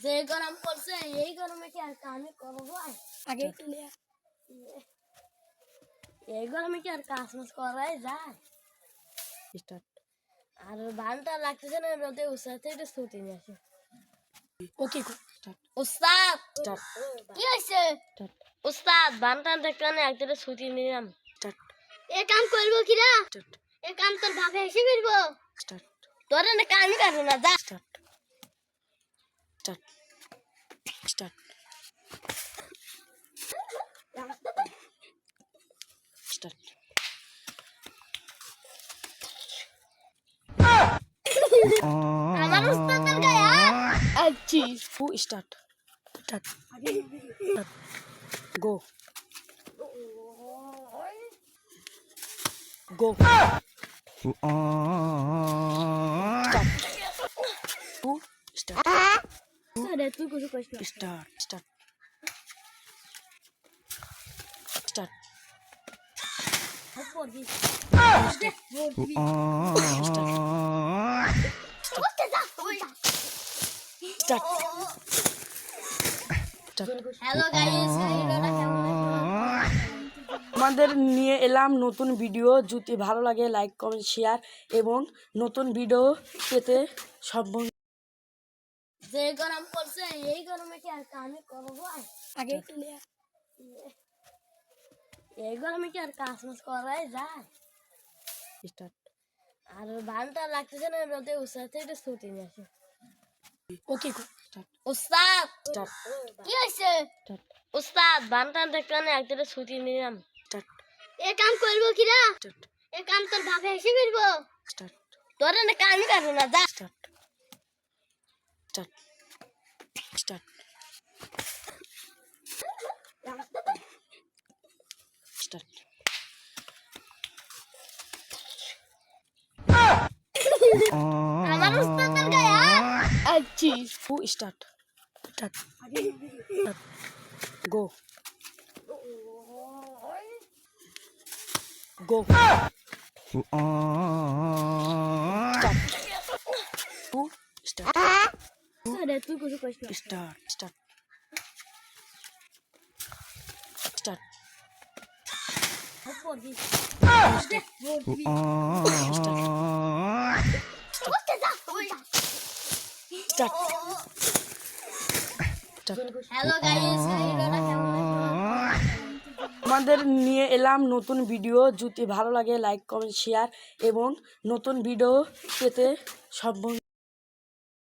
যে গরম পড়ছে এই গরমে কি আর কাজ করবো আগে এই গরমে কি আর কাজ মাস করাই যায় স্টার্ট আর বানটা লাগতেছে না রোদে উসাতে একটু ছুটি নিয়ে আসে ওকে স্টার্ট উস্তাদ স্টার্ট কি হয়েছে স্টার্ট উস্তাদ বানটা দেখতে না একটা ছুটি নিলাম স্টার্ট এ কাম করবো কিরা স্টার্ট এ কাম তোর ভাবে এসে ফিরবো স্টার্ট তোর না কামই করবো না যা স্টার্ট স্টার্ট স্টার্ট স্টার্ট আমার উস্তাদের গায়ে আচ্ছি Who start? Start. Start. Go. Go. Start. Who start? আরে তুই কিছু কইস না Start. Start. Start. পড়বি Start. হ্যালো গাইস আমাদের নিয়ে এলাম নতুন ভিডিও। যদি ভালো লাগে লাইক কমেন্ট শেয়ার এবং নতুন ভিডিও পেতে সব যে গরম পড়ছে এই গরমে কি আর কাজ করবো আগে এই গরমে কি আর কাজ মাস করাই যায় স্টার্ট আর বানটা লাগতেছে না রোদে উসাতে একটু ছুটি নিয়ে আসে ওকে স্টার্ট উস্তাদ স্টার্ট কি হয়েছে স্টার্ট উস্তাদ বানটা দেখতে না একটা ছুটি নিলাম স্টার্ট এ কাম করবো কিরা স্টার্ট এ কাম তোর ভাবে এসে ফিরবো স্টার্ট তোর না কামই করবো না যা স্টার্ট স্টার্ট স্টার্ট স্টার্ট আমার উস্তাদের গায়ে আচ্ছি Who start? Start. Start. Go. Go. Start. Who start? আরে তুই কিছু কইস না Start. Start. Start. পড়বি Start. হ্যালো গাইস আমাদের নিয়ে এলাম নতুন ভিডিও। যদি ভালো লাগে লাইক কমেন্ট শেয়ার এবং নতুন ভিডিও পেতে সব